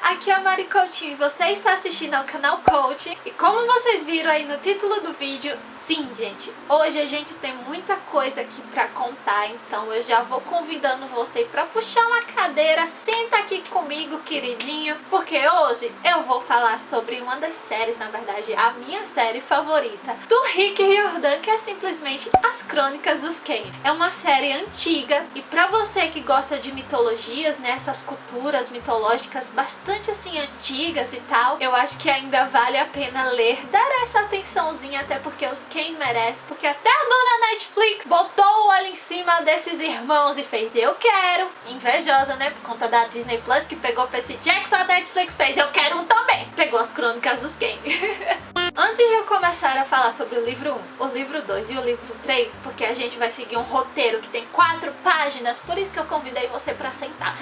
aqui é a Mari Coutinho e você está assistindo ao canal Coach. E como vocês viram aí no título do vídeo, sim gente, hoje a gente tem muita coisa aqui pra contar. Então eu já vou convidando você pra puxar uma cadeira, senta aqui comigo, queridinho, porque hoje eu vou falar sobre uma das séries, na verdade a minha série favorita do Rick Riordan, que é simplesmente As Crônicas dos Kane. É uma série antiga e pra você que gosta de mitologias, né, essas culturas mitológicas bastante assim antigas e tal, eu acho que ainda vale a pena ler, dar essa atençãozinha, até porque os Kane merecem, porque até a dona Netflix botou o olho em cima desses irmãos e fez eu quero, invejosa, né, por conta da Disney Plus que pegou Percy Jackson, a Netflix fez eu quero um também, pegou As Crônicas dos Kane. Antes de eu começar a falar sobre o livro 1, o livro 2 e o livro 3, porque a gente vai seguir um roteiro que tem 4 páginas, por isso que eu convidei você pra sentar.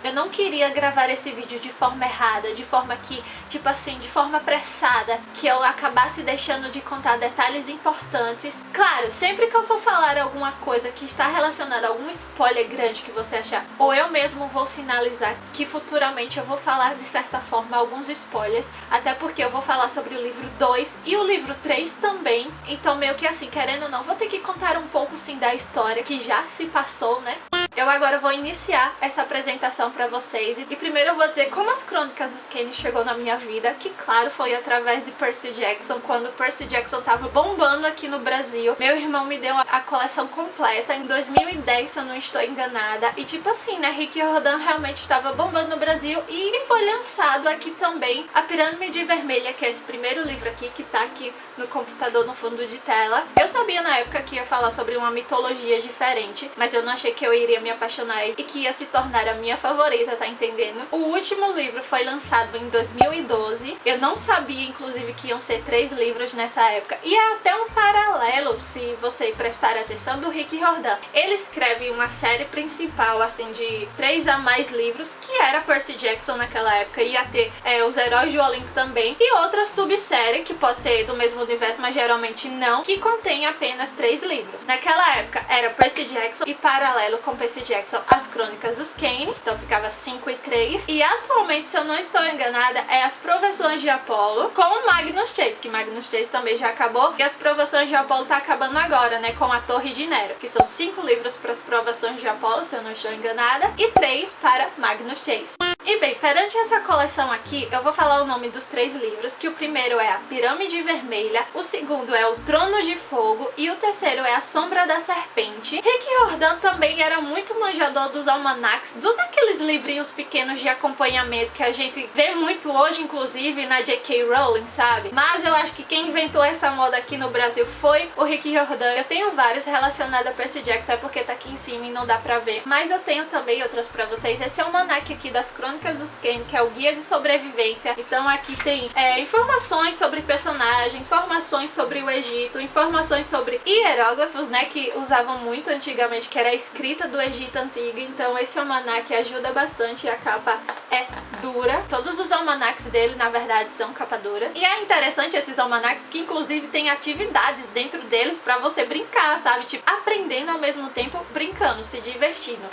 Eu não queria gravar esse vídeo de forma errada, de forma que, tipo assim, de forma apressada, que eu acabasse deixando de contar detalhes importantes. Claro, sempre que eu for falar alguma coisa que está relacionada a algum spoiler grande que você achar, ou eu mesmo vou sinalizar que futuramente eu vou falar de certa forma alguns spoilers, até porque eu vou falar sobre o livro 2 e o livro 3 também, então meio que assim, querendo ou não, vou ter que contar um pouco sim da história que já se passou, né? Eu agora vou iniciar essa apresentação pra vocês e primeiro eu vou dizer como As Crônicas dos Kane chegou na minha vida, que claro foi através de Percy Jackson, quando Percy Jackson tava bombando aqui no Brasil. Meu irmão me deu a coleção completa em 2010, se eu não estou enganada, e tipo assim, né, Rick Riordan realmente estava bombando no Brasil e foi lançado aqui também A Pirâmide Vermelha, que é esse primeiro livro aqui, que tá aqui no computador no fundo de tela. Eu sabia na época que ia falar sobre uma mitologia diferente, mas eu não achei que eu iria me apaixonar e que ia se tornar a minha favorita, tá entendendo? O último livro foi lançado em 2012. Eu não sabia, inclusive, que iam ser 3 livros nessa época. E é até um paralelo, se você prestar atenção, do Rick Riordan. Ele escreve uma série principal, assim, de 3 a mais livros, que era Percy Jackson naquela época. Ia ter Os Heróis de Olimpo também. E outra subsérie, que pode ser do mesmo universo, mas geralmente não, que contém apenas 3 livros. Naquela época era Percy Jackson e paralelo com Percy Jackson, As Crônicas dos Kane, então ficava 5 e 3. E atualmente, se eu não estou enganada, é As Provações de Apolo com Magnus Chase, que Magnus Chase também já acabou, e As Provações de Apolo tá acabando agora, né, com A Torre de Nero, que são 5 livros para As Provações de Apolo, se eu não estou enganada, e 3 para Magnus Chase. E bem, perante essa coleção aqui, eu vou falar o nome dos 3 livros, que o primeiro é A Pirâmide Vermelha, o segundo é O Trono de Fogo e o terceiro é A Sombra da Serpente. Rick Riordan também era muito manjador dos almanacs, daqueles livrinhos pequenos de acompanhamento que a gente vê muito hoje, inclusive na J.K. Rowling, sabe? Mas eu acho que quem inventou essa moda aqui no Brasil foi o Rick Riordan. Eu tenho vários relacionados a Percy Jackson, é porque tá aqui em cima e não dá pra ver, mas eu tenho também outros pra vocês. Esse é o almanac aqui das Crônicas dos Kane, que é o guia de sobrevivência. Então aqui tem informações sobre personagem, informações sobre o Egito, informações sobre hieróglifos, né, que usavam muito antigamente, que era a escrita do Egito antigo. Então esse almanac ajuda bastante, a capa é dura. Todos os almanacs dele, na verdade, são capa duras. E é interessante esses almanacs que inclusive tem atividades dentro deles pra você brincar, sabe? Tipo, aprendendo ao mesmo tempo, brincando, se divertindo.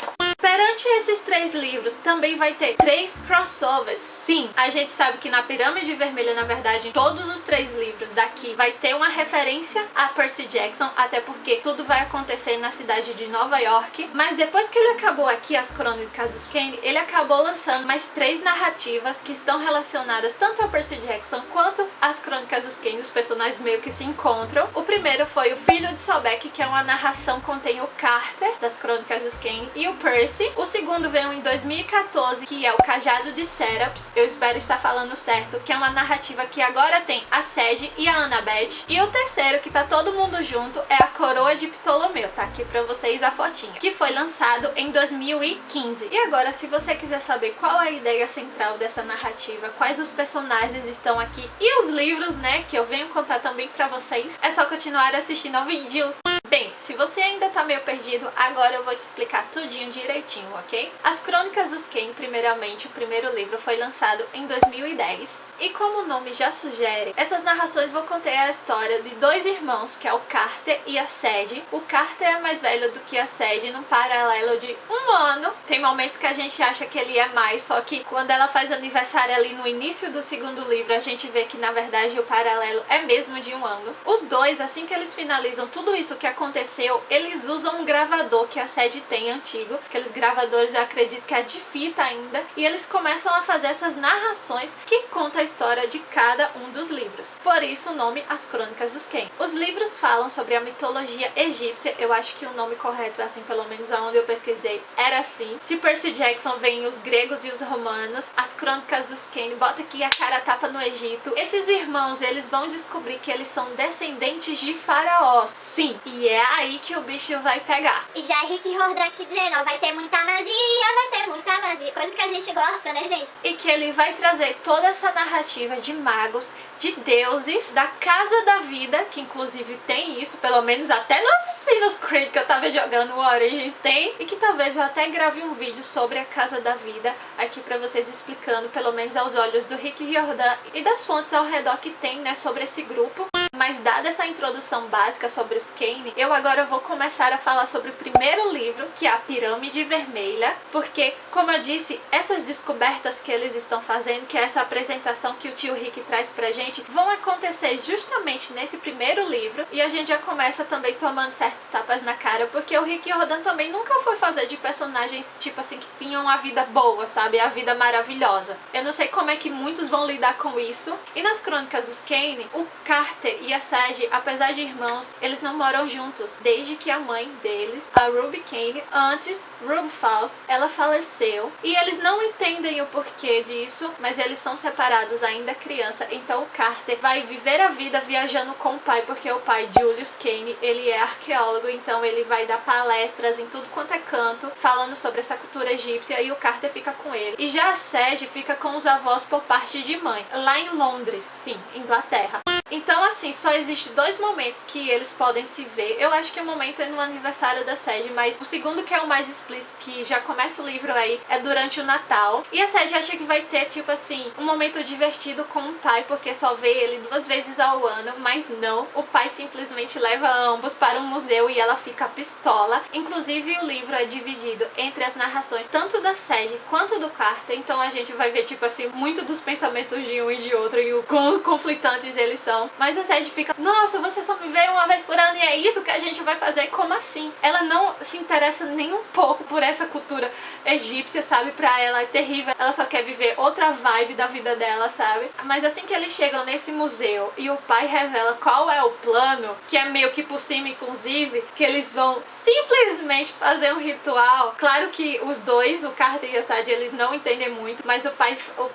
Perante esses 3 livros, também vai ter 3 crossovers. Sim, a gente sabe que na Pirâmide Vermelha, na verdade, em todos os 3 livros daqui, vai ter uma referência a Percy Jackson, até porque tudo vai acontecer na cidade de Nova York. Mas depois que ele acabou aqui, As Crônicas dos Kane, ele acabou lançando mais 3 narrativas que estão relacionadas tanto a Percy Jackson quanto às Crônicas dos Kane. Os personagens meio que se encontram. O primeiro foi O Filho de Sobek, que é uma narração que contém o Carter, das Crônicas dos Kane, e o Percy. O segundo veio em 2014, que é O Cajado de Serapis, eu espero estar falando certo, que é uma narrativa que agora tem a Sede e a Annabeth. E o terceiro, que tá todo mundo junto, é A Coroa de Ptolomeu, tá aqui pra vocês a fotinha, que foi lançado em 2015. E agora, se você quiser saber qual é a ideia central dessa narrativa, quais os personagens estão aqui e os livros, né, que eu venho contar também pra vocês, é só continuar assistindo ao vídeo. Bem, se você ainda tá meio perdido, agora eu vou te explicar tudinho direitinho, ok? As Crônicas dos Kane, primeiramente, o primeiro livro foi lançado em 2010. E como o nome já sugere, essas narrações vão conter a história de dois irmãos, que é o Carter e a Sadie. O Carter é mais velho do que a Sadie, num paralelo de 1 ano. Tem momentos que a gente acha que ele é mais, só que quando ela faz aniversário ali no início do segundo livro, a gente vê que na verdade o paralelo é mesmo de 1 ano. Os dois, assim que eles finalizam tudo isso que aconteceu, eles usam um gravador que a Sadie tem antigo, aqueles gravadores eu acredito que é de fita ainda, e eles começam a fazer essas narrações que contam a história de cada um dos livros. Por isso o nome As Crônicas dos Kane. Os livros falam sobre a mitologia egípcia, eu acho que o nome correto, assim, pelo menos aonde eu pesquisei, era assim. Se Percy Jackson vem os gregos e os romanos, As Crônicas dos Kane bota aqui a cara tapa no Egito. Esses irmãos, eles vão descobrir que eles são descendentes de faraós, sim, e é aí que o bicho vai pegar. E já Rick Riordan aqui dizendo, ó, vai ter muita magia, coisa que a gente gosta, né, gente? E que ele vai trazer toda essa narrativa de magos, de deuses, da Casa da Vida, que inclusive tem isso, pelo menos até no Assassin's Creed que eu tava jogando, o Origins tem, e que talvez eu até grave um vídeo sobre a Casa da Vida aqui pra vocês explicando, pelo menos aos olhos do Rick Riordan e das fontes ao redor que tem, né, sobre esse grupo. Mas dada essa introdução básica sobre os Kane, eu agora vou começar a falar sobre o primeiro livro, que é a Pirâmide Vermelha, porque, como eu disse, essas descobertas que eles estão fazendo, que é essa apresentação que o tio Rick traz pra gente, vão acontecer justamente nesse primeiro livro, e a gente já começa também tomando certos tapas na cara, porque o Rick Riordan também nunca foi fazer de personagens, tipo assim, que tinham a vida boa, sabe? A vida maravilhosa. Eu não sei como é que muitos vão lidar com isso. E nas Crônicas dos Kane, o Carter e a Sadie, apesar de irmãos, eles não moram juntos desde que a mãe deles, a Ruby Kane, antes Ruby Falls, ela faleceu, e eles não entendem o porquê disso, mas eles são separados ainda criança. Então o Carter vai viver a vida viajando com o pai, porque o pai, Julius Kane, ele é arqueólogo, então ele vai dar palestras em tudo quanto é canto, falando sobre essa cultura egípcia, e o Carter fica com ele. E já a Sadie fica com os avós por parte de mãe, lá em Londres, sim, Inglaterra. Então, assim, só existe 2 momentos que eles podem se ver. Eu acho que o momento é no aniversário da Sadie, mas o segundo, que é o mais explícito, que já começa o livro aí, é durante o Natal. E a Sadie acha que vai ter, tipo assim, um momento divertido com o pai, porque só vê ele 2 vezes ao ano, mas não. O pai simplesmente leva ambos para um museu e ela fica pistola. Inclusive, o livro é dividido entre as narrações tanto da Sadie quanto do Carter, então a gente vai ver, tipo assim, muito dos pensamentos de um e de outro e o quão conflitantes eles são. Mas a Sadie fica, nossa, você só me vê uma vez por ano e é isso que a gente vai fazer? Como assim? Ela não se interessa nem um pouco por essa cultura egípcia, sabe? Pra ela é terrível, ela só quer viver outra vibe da vida dela, sabe? Mas assim que eles chegam nesse museu e o pai revela qual é o plano, que é meio que por cima, inclusive, que eles vão simplesmente fazer um ritual. Claro que os dois, o Carter e a Sadie, eles não entendem muito, mas o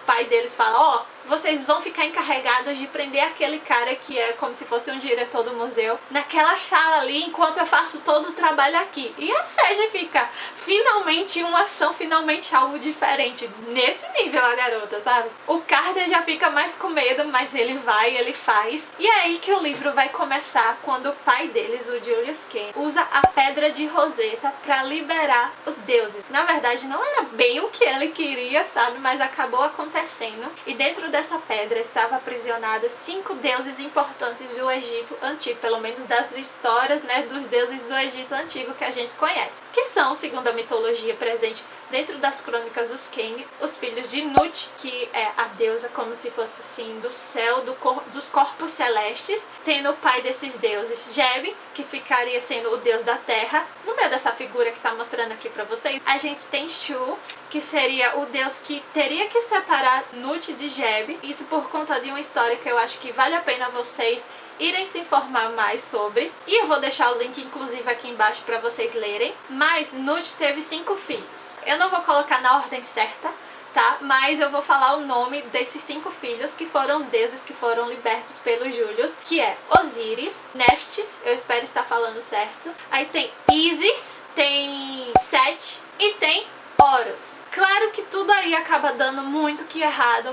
pai deles fala, ó, vocês vão ficar encarregados de prender aquele cara que é como se fosse um diretor do museu naquela sala ali, enquanto eu faço todo o trabalho aqui. E a Sadie fica, finalmente uma ação, finalmente algo diferente. Nesse nível a garota, sabe? O Carter já fica mais com medo, mas ele vai, ele faz. E é aí que o livro vai começar, quando o pai deles, o Julius Kane, usa a Pedra de Roseta pra liberar os deuses. Na verdade, não era bem o que ele queria, sabe? Mas acabou acontecendo. E dentro dessa pedra estava aprisionados 5 deuses importantes do Egito Antigo, pelo menos das histórias, né, dos deuses do Egito Antigo que a gente conhece, que são, segundo a mitologia presente dentro das Crônicas dos Kane, os filhos de Nut, que é a deusa como se fosse assim do céu, dos corpos celestes, tendo o pai desses deuses, Geb, que ficaria sendo o deus da terra. No meio dessa figura que tá mostrando aqui pra vocês, a gente tem Shu, que seria o deus que teria que separar Nut de Geb, isso por conta de uma história que eu acho que vale a pena vocês irem se informar mais sobre, e eu vou deixar o link inclusive aqui embaixo para vocês lerem. Mas Nut teve 5 filhos. Eu não vou colocar na ordem certa, tá? Mas eu vou falar o nome desses 5 filhos, que foram os deuses que foram libertos pelo Julius, que é Osíris, Neftis, eu espero estar falando certo, aí tem Isis, tem Set e tem Horus. Claro que tudo aí acaba dando muito que errado.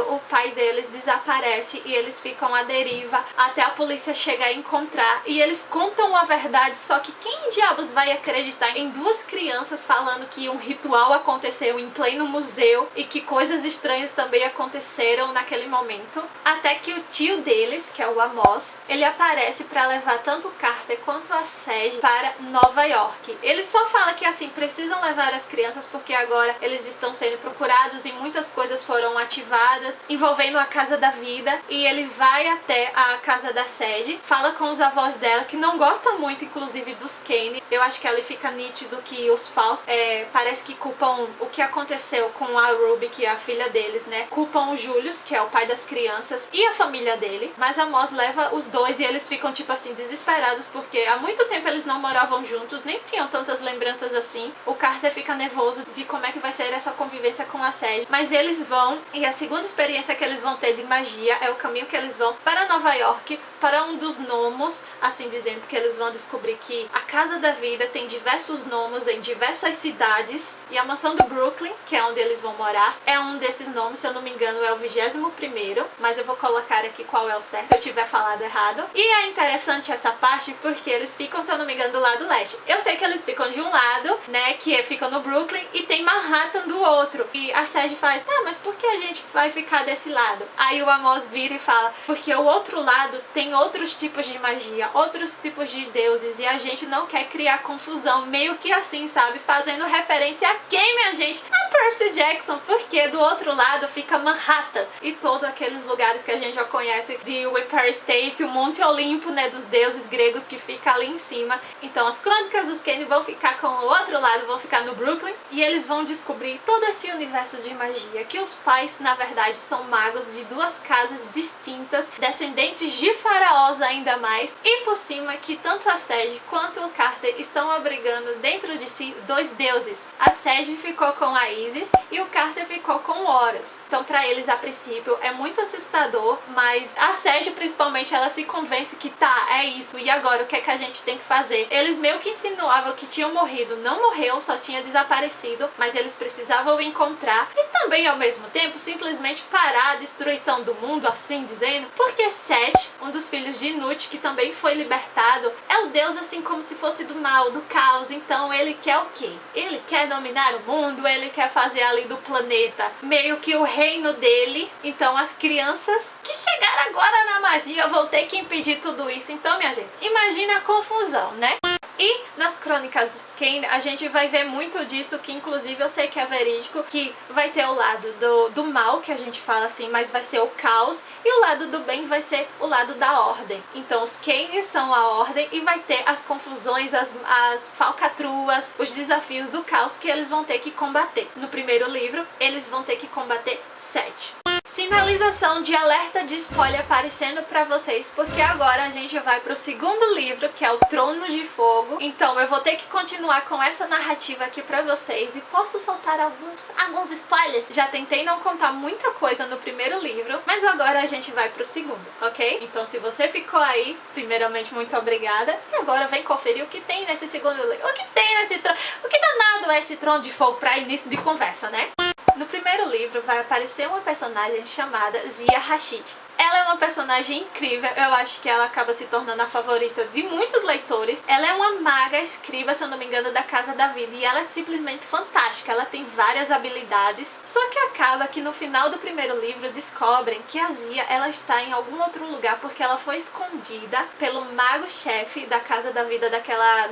O pai deles desaparece e eles ficam à deriva até a polícia chegar a encontrar. E eles contam a verdade, só que quem diabos vai acreditar em duas crianças falando que um ritual aconteceu em pleno museu e que coisas estranhas também aconteceram naquele momento? Até que o tio deles, que é o Amos, ele aparece para levar tanto o Carter quanto a Sage para Nova York. Ele só fala que assim, precisam levar as crianças porque agora eles estão sendo procurados e muitas coisas foram ativadas envolvendo a Casa da Vida. E ele vai até a casa da Sage, fala com os avós dela, que não gostam muito inclusive dos Kane. Eu acho que ali fica nítido que os Faust parece que culpam o que aconteceu com a Ruby, que é a filha deles, né? Culpam o Julius, que é o pai das crianças, e a família dele. Mas a Moss leva os dois e eles ficam tipo assim desesperados porque há muito tempo eles não moravam juntos, nem tinham tantas lembranças assim. O Carter fica nervoso de como é que vai ser essa convivência com a Sage. Mas eles vão, e a segunda experiência que eles vão ter de magia é o caminho que eles vão para Nova York, para um dos gnomos, assim dizendo, que eles vão descobrir que a Casa da Vida tem diversos gnomos em diversas cidades, e a mansão do Brooklyn, que é onde eles vão morar, é um desses gnomos. Se eu não me engano é o 21º, mas eu vou colocar aqui qual é o certo se eu tiver falado errado. E é interessante essa parte porque eles ficam, se eu não me engano, do lado leste. Eu sei que eles ficam de um lado, né, que ficam no Brooklyn, e tem Manhattan do outro. E a Sage faz, mas por que a gente vai ficar desse lado? Aí o Amos vira e fala, porque o outro lado tem outros tipos de magia, outros tipos de deuses, e a gente não quer criar confusão, meio que assim, sabe? Fazendo referência a quem, minha gente? A Percy Jackson, porque do outro lado fica Manhattan e todos aqueles lugares que a gente já conhece de Empire State, o Monte Olimpo, né, dos deuses gregos que fica ali em cima. Então as crônicas dos Kane vão ficar com o outro lado, vão ficar no Brooklyn, e eles vão descobrir todo esse universo de magia, que os pais, na verdade, são magos de duas casas distintas, descendentes de faraós ainda mais, e por cima que tanto a Sage quanto o Carter estão abrigando dentro de si dois deuses. A Sage ficou com a Isis e o Carter ficou com o Horus. Então pra eles a princípio é muito assustador, mas a Sage principalmente ela se convence que é isso, e agora o que é que a gente tem que fazer? Eles meio que insinuavam que tinham morrido, não morreu, só tinha desaparecido, mas eles precisavam encontrar e também ao mesmo tempo simplesmente parar a destruição do mundo, assim dizendo, porque Set, um dos filhos de Nut, que também foi libertado, é o deus assim como se fosse do mal, do caos. Então ele quer o quê? Ele quer dominar o mundo, ele quer fazer ali do planeta meio que o reino dele. Então as crianças que chegaram agora na magia vão ter que impedir tudo isso. Então, minha gente, imagina a confusão, né? E nas crônicas dos Kane a gente vai ver muito disso, que inclusive eu sei que é verídico, que vai ter o lado do mal, que a gente fala assim, mas vai ser o caos, e o lado do bem vai ser o lado da ordem. Então os Kane são a ordem e vai ter as confusões, as falcatruas, os desafios do caos que eles vão ter que combater. No primeiro livro eles vão ter que combater Set. Sinalização de alerta de spoiler aparecendo pra vocês, porque agora a gente vai pro segundo livro, que é o Trono de Fogo. Então eu vou ter que continuar com essa narrativa aqui pra vocês, e posso soltar alguns spoilers. Já tentei não contar muita coisa no primeiro livro, mas agora a gente vai pro segundo, ok? Então se você ficou aí, primeiramente muito obrigada, e agora vem conferir o que tem nesse segundo livro. O que tem nesse trono? O que danado é esse Trono de Fogo pra início de conversa, né? No primeiro livro vai aparecer uma personagem chamada Zia Rashid. Ela é uma personagem incrível, eu acho que ela acaba se tornando a favorita de muitos leitores. Ela é uma maga escriba, se eu não me engano, da Casa da Vida, e ela é simplesmente fantástica, ela tem várias habilidades. Só que acaba que no final do primeiro livro descobrem que a Zia, ela está em algum outro lugar, porque ela foi escondida pelo mago-chefe da Casa da Vida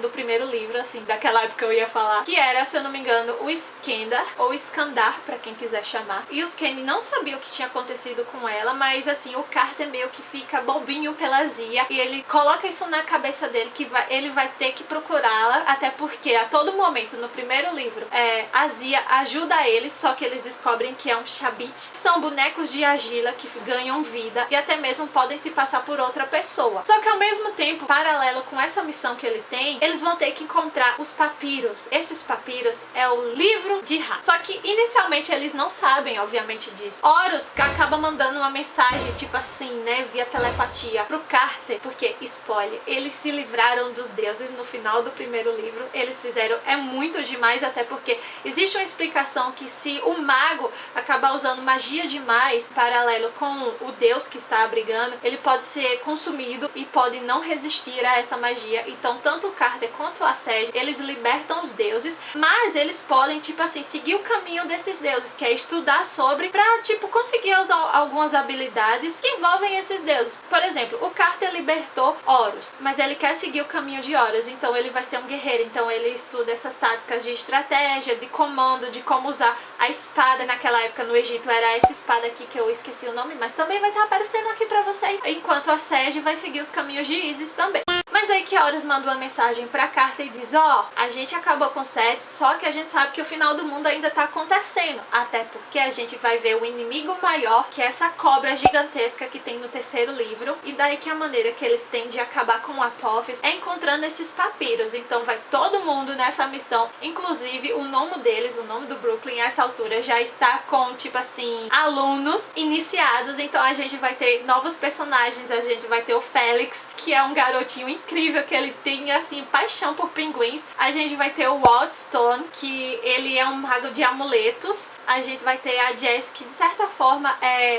do primeiro livro, assim, daquela época eu ia falar, que era, se eu não me engano, o Skandar, ou Skandar, pra quem quiser chamar. E os Kane não sabiam o que tinha acontecido com ela, mas assim, o Carter meio que fica bobinho pela Zia, e ele coloca isso na cabeça dele, que ele vai ter que procurá-la, até porque a todo momento no primeiro livro a Zia ajuda eles, só que eles descobrem que é um Shabit, são bonecos de argila que ganham vida e até mesmo podem se passar por outra pessoa. Só que ao mesmo tempo, paralelo com essa missão que ele tem, eles vão ter que encontrar os papiros. Esses papiros é o livro de Ra. Só que inicialmente eles não sabem, obviamente, disso. Horus acaba mandando uma mensagem tipo assim, né, via telepatia pro Carter, porque, spoiler, eles se livraram dos deuses no final do primeiro livro. Eles fizeram, é muito demais, até porque existe uma explicação que se o mago acabar usando magia demais, paralelo com o deus que está abrigando, ele pode ser consumido e pode não resistir a essa magia. Então, tanto o Carter quanto a Sage, eles libertam os deuses, mas eles podem, tipo assim, seguir o caminho desses deuses, que é estudar sobre, pra, tipo, conseguir usar algumas habilidades que envolvem esses deuses. Por exemplo, o Carter libertou Horus, mas ele quer seguir o caminho de Horus, então ele vai ser um guerreiro, então ele estuda essas táticas de estratégia, de comando, de como usar a espada. Naquela época no Egito era essa espada aqui que eu esqueci o nome, mas também vai estar aparecendo aqui pra vocês, enquanto a Sage vai seguir os caminhos de Isis também. Mas aí que Horus manda uma mensagem pra Carter e diz: ó, a gente acabou com Set, só que a gente sabe que o final do mundo ainda tá acontecendo, até porque a gente vai ver o inimigo maior, que é essa cobra gigantesca que tem no terceiro livro, e daí que a maneira que eles têm de acabar com o Apophis é encontrando esses papiros. Então vai todo mundo nessa missão, inclusive o nome deles, o nome do Brooklyn, a essa altura já está com, tipo assim, alunos iniciados. Então a gente vai ter novos personagens, a gente vai ter o Felix, que é um garotinho incrível, que ele tem, assim, paixão por pinguins. A gente vai ter o Walt Stone, que ele é um mago de amuletos. A gente vai ter a Jess, que de certa forma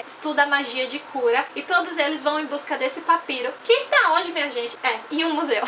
estuda a magia de cura. E todos eles vão em busca desse papiro, que está onde, minha gente? Em um museu.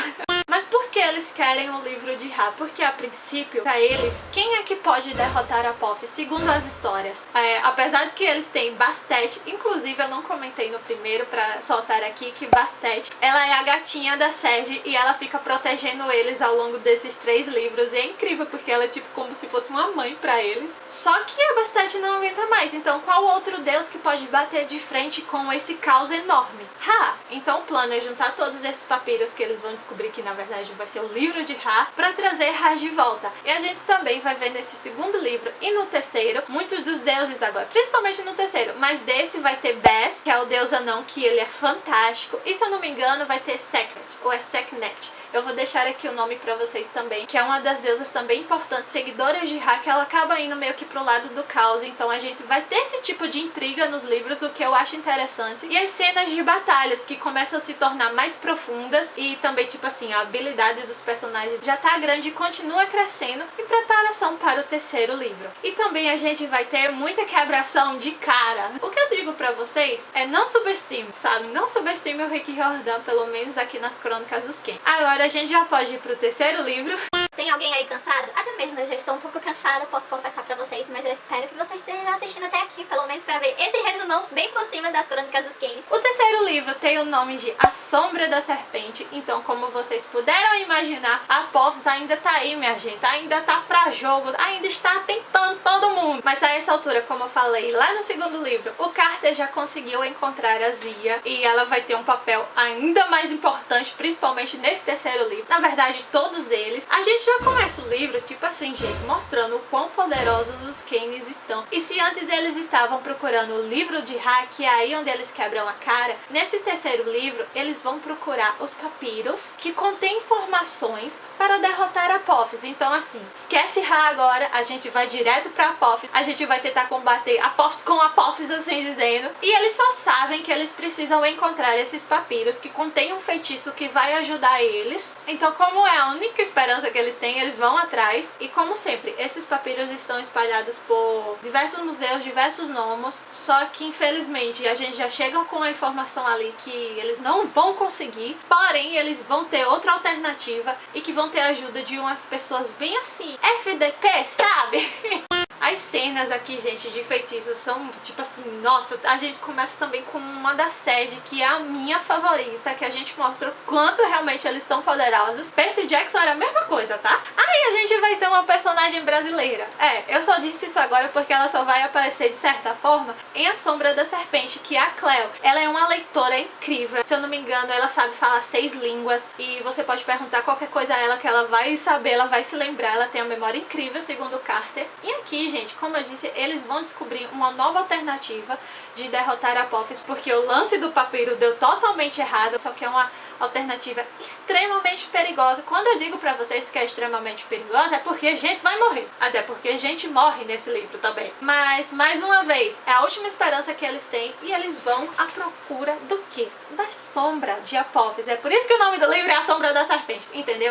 Mas por que eles querem o livro de Ra? Porque a princípio, pra eles, quem é que pode derrotar Apophis, segundo as histórias? Apesar de que eles têm Bastet, inclusive eu não comentei no primeiro pra soltar aqui que Bastet, ela é a gatinha da Sage e ela fica protegendo eles ao longo desses 3 livros. E é incrível porque ela é tipo como se fosse uma mãe pra eles. Só que a Bastet não aguenta mais. Então qual outro deus que pode bater de frente com esse caos enorme? Ra! Então o plano é juntar todos esses papiros que eles vão descobrir que na verdade vai ser o livro de Ra, pra trazer Ra de volta. E a gente também vai ver nesse segundo livro e no terceiro muitos dos deuses agora, principalmente no terceiro, mas desse vai ter Bes, que é o deus anão, que ele é fantástico, e se eu não me engano vai ter Sekret, ou é Seknet. Eu vou deixar aqui o nome pra vocês também, que é uma das deusas também importantes, seguidoras de Ra, que ela acaba indo meio que pro lado do caos. Então a gente vai ter esse tipo de intriga nos livros, o que eu acho interessante. E as cenas de batalhas, que começam a se tornar mais profundas, e também, tipo assim, a habilidade dos personagens já tá grande e continua crescendo em preparação para o terceiro livro. E também a gente vai ter muita quebração de cara. O que eu digo pra vocês é não subestime, sabe? Não subestime o Rick Riordan, pelo menos aqui nas Crônicas dos Ken. Agora a gente já pode ir pro terceiro livro. Tem alguém aí cansado? Até mesmo eu já estou um pouco cansada, posso confessar pra vocês, mas eu espero que vocês estejam assistindo até aqui, pelo menos pra ver esse resumão bem por cima das Crônicas dos Kane. O terceiro livro tem o nome de A Sombra da Serpente, então como vocês puderam imaginar, a Apophis ainda tá aí, minha gente, ainda tá pra jogo, ainda está tentando todo mundo. Mas a essa altura, como eu falei lá no segundo livro, o Carter já conseguiu encontrar a Zia e ela vai ter um papel ainda mais importante, principalmente nesse terceiro livro. Na verdade, todos eles. A gente já começa o livro, tipo assim, gente, mostrando o quão poderosos os Kanes estão. E se antes eles estavam procurando o livro de Ra, que é aí onde eles quebram a cara, nesse terceiro livro eles vão procurar os papiros que contêm informações para derrotar Apophis. Então assim, esquece Ra agora, a gente vai direto pra Apophis, a gente vai tentar combater Apophis com Apophis, assim dizendo. E eles só sabem que eles precisam encontrar esses papiros que contêm um feitiço que vai ajudar eles. Então como é a única esperança que eles têm, eles vão atrás. E como sempre, esses papiros estão espalhados por diversos museus, diversos nomos, só que infelizmente a gente já chega com a informação ali que eles não vão conseguir, porém eles vão ter outra alternativa e que vão ter a ajuda de umas pessoas bem assim, FDP, sabe? As cenas aqui, gente, de feitiços são tipo assim, nossa, a gente começa também com uma da Sage, que é a minha favorita, que a gente mostra o quanto realmente eles estão poderosos. Percy Jackson era a mesma coisa, tá? Aí a gente vai ter uma personagem brasileira. Eu só disse isso agora porque ela só vai aparecer de certa forma em A Sombra da Serpente, que é a Cleo. Ela é uma leitora incrível, se eu não me engano ela sabe falar 6 línguas e você pode perguntar qualquer coisa a ela que ela vai saber, ela vai se lembrar, ela tem uma memória incrível segundo o Carter. E aqui, gente, gente, como eu disse, eles vão descobrir uma nova alternativa de derrotar a Apophis, porque o lance do papiro deu totalmente errado, só que é uma alternativa extremamente perigosa. Quando eu digo pra vocês que é extremamente perigosa, é porque a gente vai morrer. Até porque a gente morre nesse livro também. Mas, mais uma vez, é a última esperança que eles têm e eles vão à procura do quê? Da sombra de Apophis. É por isso que o nome do livro é A Sombra da Serpente. Entendeu?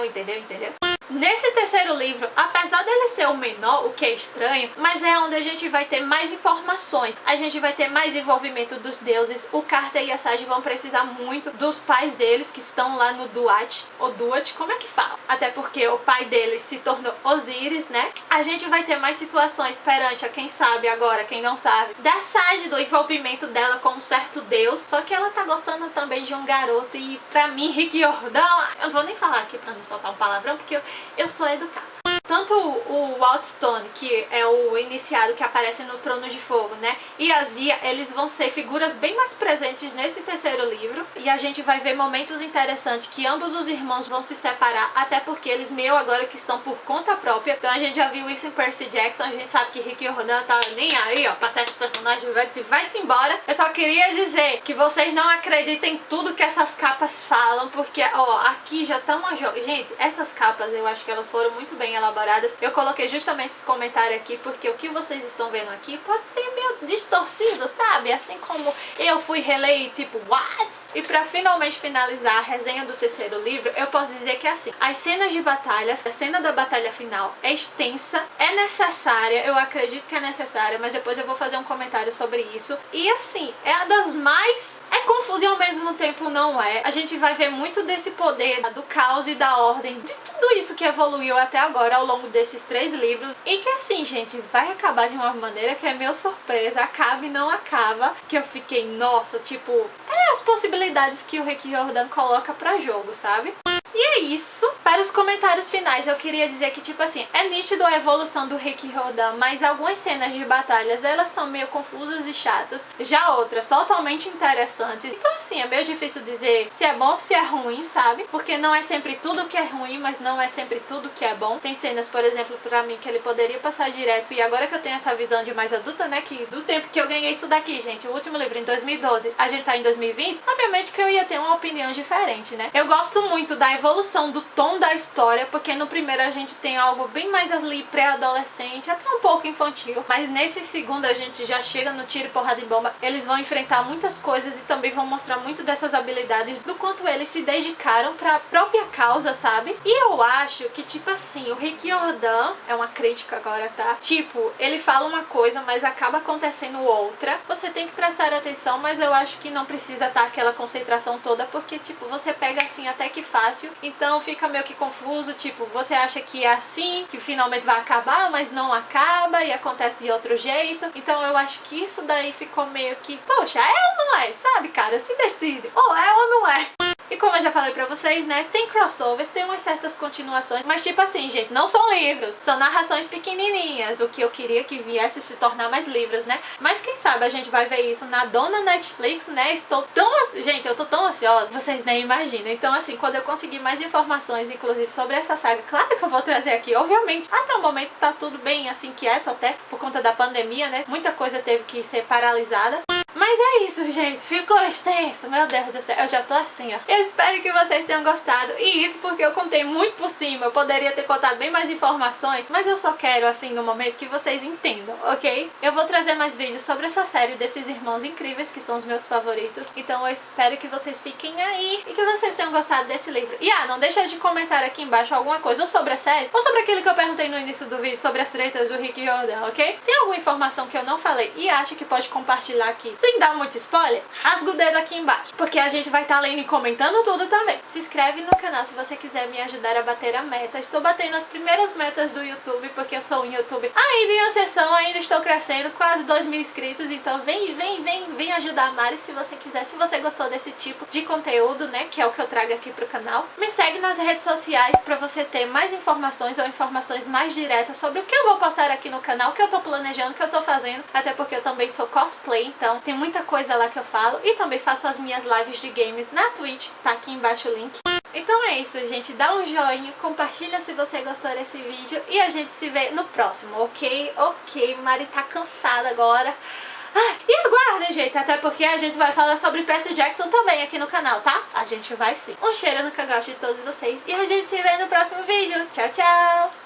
Nesse terceiro livro, apesar dele ser o menor, o que é estranho, mas é onde a gente vai ter mais informações. A gente vai ter mais envolvimento dos deuses. O Carter e a Sage vão precisar muito dos pais deles, que estão lá no Duat, ou Duat, como é que fala? Até porque o pai deles se tornou Osíris, né? A gente vai ter mais situações perante a quem sabe agora, quem não sabe, da Sage, do envolvimento dela com um certo deus, só que ela tá gostando também de um garoto e pra mim, Rick Riordan, eu não vou nem falar aqui pra não soltar um palavrão, porque eu sou educada. Tanto o Wildstone, que é o iniciado que aparece no Trono de Fogo, né? E a Zia, eles vão ser figuras bem mais presentes nesse terceiro livro. E a gente vai ver momentos interessantes que ambos os irmãos vão se separar, até porque eles meio agora que estão por conta própria. Então a gente já viu isso em Percy Jackson, a gente sabe que Rick Riordan tá nem aí, ó, passar esse personagem, vai-te embora. Eu só queria dizer que vocês não acreditem em tudo que essas capas falam, porque, ó, aqui já tá uma joga. Gente, essas capas eu acho que elas foram muito bem elaboradas. Eu coloquei justamente esse comentário aqui porque o que vocês estão vendo aqui pode ser meio distorcido, sabe? Assim como eu fui reler e tipo, what? E pra finalmente finalizar a resenha do terceiro livro, eu posso dizer que é assim, as cenas de batalhas, a cena da batalha final é extensa, é necessária, eu acredito que é necessária, mas depois eu vou fazer um comentário sobre isso. E assim, é a das mais... é confusa e ao mesmo tempo não é. A gente vai ver muito desse poder do caos e da ordem, de tudo isso que evoluiu até agora ao longo desses 3 livros. E que assim, gente, vai acabar de uma maneira que é meio surpresa. Acaba e não acaba. Que eu fiquei, nossa, tipo... é as possibilidades que o Rick Riordan coloca pra jogo, sabe? E é isso. Para os comentários finais, eu queria dizer que, tipo assim, é nítido a evolução do Rick Riordan, mas algumas cenas de batalhas, elas são meio confusas e chatas. Já outras, totalmente interessantes. Então, assim, é meio difícil dizer se é bom ou se é ruim, sabe? Porque não é sempre tudo que é ruim, mas não é sempre tudo que é bom. Tem cenas, por exemplo, pra mim, que ele poderia passar direto. E agora que eu tenho essa visão de mais adulta, né, que do tempo que eu ganhei isso daqui, gente, o último livro em 2012, a gente tá em 2020, obviamente que eu ia ter uma opinião diferente, né? Eu gosto muito da evolução do tom da história, porque no primeiro a gente tem algo bem mais ali pré-adolescente, até um pouco infantil, mas nesse segundo a gente já chega no tiro, porrada e bomba. Eles vão enfrentar muitas coisas e também vão mostrar muito dessas habilidades, do quanto eles se dedicaram pra própria causa, sabe? E eu acho que, tipo assim, o Rick Riordan, é uma crítica agora, tá? Tipo, ele fala uma coisa, mas acaba acontecendo outra. Você tem que prestar atenção, mas eu acho que não precisa estar aquela concentração toda, porque, tipo, você pega assim até que fácil. Então fica meio que confuso, tipo, você acha que é assim, que finalmente vai acabar, mas não acaba e acontece de outro jeito. Então eu acho que isso daí ficou meio que, poxa, é ou não é? Sabe, cara? Se decide, ou é ou não é. E como eu já falei pra vocês, né, tem crossovers, tem umas certas continuações, mas tipo assim, gente, não são livros, são narrações pequenininhas, o que eu queria que viesse se tornar mais livros, né? Mas quem sabe a gente vai ver isso na dona Netflix, né? Estou tão... gente, eu tô tão ansiosa, vocês nem imaginam. Então assim, quando eu conseguir mais informações, inclusive sobre essa saga, claro que eu vou trazer aqui, obviamente. Até o momento tá tudo bem, assim, quieto até, por conta da pandemia, né? Muita coisa teve que ser paralisada. Mas é isso, gente. Ficou extenso. Meu Deus do céu. Eu já tô assim, ó. Eu espero que vocês tenham gostado. E isso porque eu contei muito por cima. Eu poderia ter contado bem mais informações, mas eu só quero, assim, no momento que vocês entendam, ok? Eu vou trazer mais vídeos sobre essa série desses irmãos incríveis, que são os meus favoritos. Então eu espero que vocês fiquem aí e que vocês tenham gostado desse livro. E não deixa de comentar aqui embaixo alguma coisa, ou sobre a série, ou sobre aquilo que eu perguntei no início do vídeo, sobre as tretas do Rick Riordan, ok? Tem alguma informação que eu não falei e acha que pode compartilhar aqui sem dar muito spoiler? Rasga o dedo aqui embaixo, porque a gente vai estar lendo e comentando tudo também. Se inscreve no canal se você quiser me ajudar a bater a meta. Estou batendo as primeiras metas do YouTube, porque eu sou um YouTube ainda em ascensão, ainda estou crescendo, quase 2.000 inscritos, então vem ajudar a Mari se você quiser, se você gostou desse tipo de conteúdo, né, que é o que eu trago aqui pro canal. Me segue nas redes sociais pra você ter mais informações ou informações mais diretas sobre o que eu vou postar aqui no canal, o que eu tô planejando, o que eu tô fazendo, até porque eu também sou cosplay, então tem muita coisa lá que eu falo, e também faço as minhas lives de games na Twitch, tá aqui embaixo o link. Então é isso, gente. Dá um joinha, compartilha se você gostou desse vídeo e a gente se vê no próximo, ok? Ok, Mari tá cansada agora. E aguardem, gente, até porque a gente vai falar sobre Percy Jackson também aqui no canal, tá? A gente vai sim. Um cheiro no cangote de todos vocês e a gente se vê no próximo vídeo. Tchau, tchau!